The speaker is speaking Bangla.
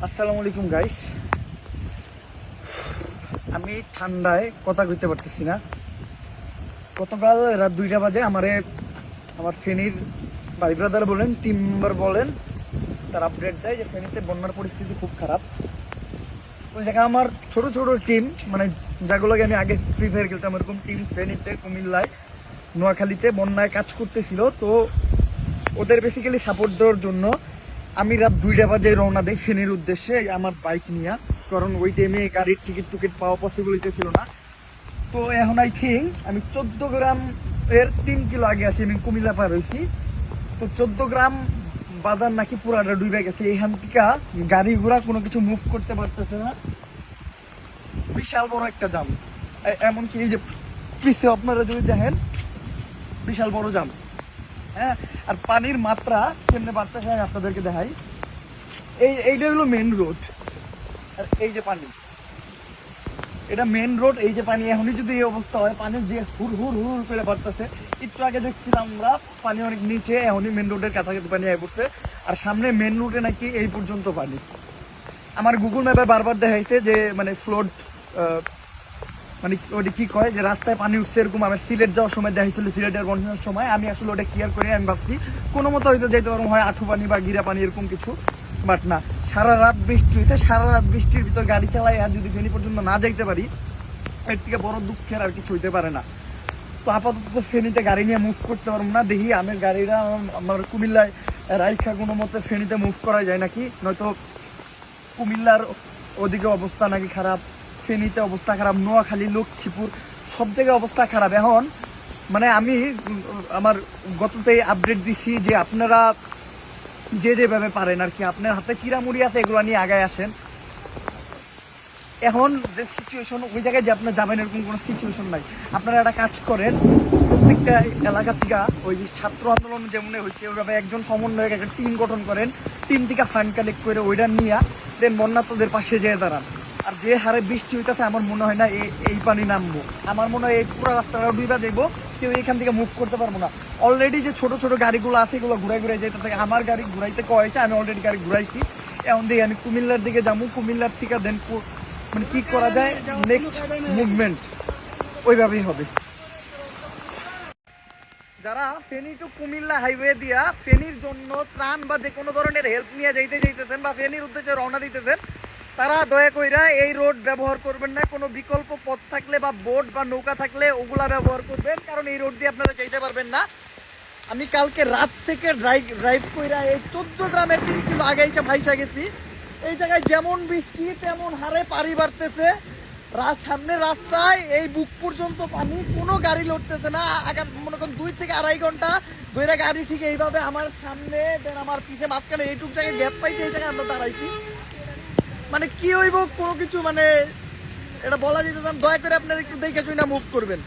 আসসালামু আলাইকুম গাইস। আমি ঠান্ডায় কথা কইতে পারতেছি না। গতকাল রাত 2টা বাজে আমার ফেনীর ভাই ব্রাদার বলেন, টিম মেম্বার বলেন, তার আপডেট দেয় যে ফেনীতে বন্যার পরিস্থিতি খুব খারাপ। ওই জায়গায় আমার ছোট ছোট টিম, মানে যেগুলোকে আমি আগে ফ্রি ফায়ার খেলতাম, এরকম টিম ফেনীতে, কুমিল্লায়, নোয়াখালীতে বন্যায় কাজ করতেছিল। তো ওদের বেসিক্যালি সাপোর্ট দেওয়ার জন্য আমি রাত 2টা বাজে রওনা দেই ফেনীর উদ্দেশ্যে আমার বাইক নিয়ে, কারণ ওই টাইমে গাড়ির টিকিট পাওয়া পসিবল ছিল না। তো এখন আই থিঙ্ক আমি 14 গ্রাম এর 3 কিলো আগে আছি, আমি কুমিল্লা পার হয়েছি। তো 14 গ্রাম বাজার নাকি পুরাটা ডুবে গেছে। এখান থেকে গাড়ি ঘোড়া কোনো কিছু মুভ করতে পারতেছে না, বিশাল বড় একটা জাম। এমনকি এই যে পিছে আপনারা যদি দেখেন, বিশাল বড় জাম। হ্যাঁ, আর পানির মাত্রা কেমনে বাড়তেছে আমি আপনাদেরকে দেখাই। এইটা হলো মেন রোড, আর এই যে পানি, এটা মেন রোড। এই যে পানি, এখনই যদি এই অবস্থা হয়, পানি দিয়ে হুর হুর হুর করে বাড়তেছে। একটু আগে দেখছিলাম আমরা পানি অনেক নিচে, এখনই মেন রোডের কাছাকাছি পানি আয় পড়ছে। আর সামনে মেন রোডে নাকি এই পর্যন্ত পানি। আমার গুগল ম্যাপে বারবার দেখাইছে যে মানে ফ্লোড, মানে ওটা কি কয় যে রাস্তায় পানি উঠছে এরকম। আমার সিলেট যাওয়ার সময় দেখাইছিল, সিলেটের বন্যার সময়। আমি আসলে ওটা ক্লিয়ার করি, আমি ভাবছি কোনো মতো হয়তো যেতে পারবো, হয় আঁঠু পানি বা গিরা পানি এরকম কিছু, বাট না। সারা রাত বৃষ্টি হয়েছে, সারা রাত বৃষ্টির ভিতর গাড়ি চালাই আর যদি ফেনী পর্যন্ত না যাইতে পারি, এর থেকে বড় দুঃখের আর কিছু হইতে পারে না। তো আপাতত ফেনীতে গাড়ি নিয়ে মুভ করতে পারবো না। দেখি আমার গাড়িটা আমার কুমিল্লায় রাইখা কোনো মতে ফেনীতে মুভ করা যায় নাকি, নয়তো কুমিল্লার ওদিকে অবস্থা নাকি খারাপ, ফেনীতে অবস্থা খারাপ, নোয়াখালী, লক্ষ্মীপুর সব জায়গায় অবস্থা খারাপ। এখন মানে আমি আমার গততেই আপডেট দিছি যে আপনারা যেভাবে পারেন আর কি, আপনার হাতে চিরামুড়ি আছে, এগুলো নিয়ে আগায় আসেন। এখন যে সিচুয়েশন, ওই জায়গায় যে আপনার যাবেন এরকম কোনো সিচুয়েশন নাই। আপনারা একটা কাজ করেন, প্রত্যেকটা এলাকা থেকে ওই যে ছাত্র আন্দোলন যেমন হয়েছে ওইভাবে একজন সমন্বয়ক একটা টিম গঠন করেন, টিম থেকে ফান্ড কালেক্ট করে ওইটা নিয়ে দেন বন্যার্তদের পাশে যেয়ে দাঁড়ান। আর যে হারে বৃষ্টি হইতেছে আমার মনে হয় না এই পানি নামবো। আমার মনে হয় এই পুরো রাস্তাটা ডুবা যাইবো, কেউ এখান থেকে মুভ করতে পারবো না। অলরেডি যে ছোট ছোট গাড়িগুলো আছে এগুলো ঘুরাই যেতে থাকে। আমার গাড়ি ঘুরাইতে কয়েছে, আমি অলরেডি গাড়ি ঘুরাইছি। এখন দিকে আমি কুমিল্লার দিকে যাবো, কুমিল্লার থেকে দেন মানে কি করা যায় নেক্সট মুভমেন্ট ওইভাবেই হবে। যারা ফেনী টু কুমিল্লা হাইওয়ে দিয়া ফেনীর জন্য ত্রাণ বা যে কোনো ধরনের হেল্প নিয়ে যাইতেছেন বা ফেনীর উদ্দেশ্যে রওনা দিতেছেন, তারা দয়া কইরা এই রোড ব্যবহার করবেন না। কোনো বিকল্প পথ থাকলে বা বোট বা নৌকা থাকলে ওগুলা ব্যবহার করবেন, কারণ এই রোড দিয়ে আপনারা যাইতে পারবেন না। আমি কালকে রাত থেকে ড্রাইভ কইরা এই 14 গ্রামের 3 কিলো আগে এসে ভাইসা গেছি। এই জায়গায় যেমন বৃষ্টি তেমন হারে পানি বাড়তেছে। সামনে রাস্তায় এই বুক পর্যন্ত পানি, কোনো গাড়ি লড়তেছে না। আগাম মনে করেন 2 থেকে 2.5 ঘন্টা ধরে গাড়ি ঠিক এইভাবে আমার সামনে দেন আমার পিছে মাঝখানে এইটুক জায়গায় গ্যাপ পাইছে, এই জায়গায় আমরা দাঁড়াইছি। মানে কি হইব কোনো কিছু, মানে এটা বলা যেতে চান, দয়া করে আপনারা একটু দেখে শুনে মুভ করবেন।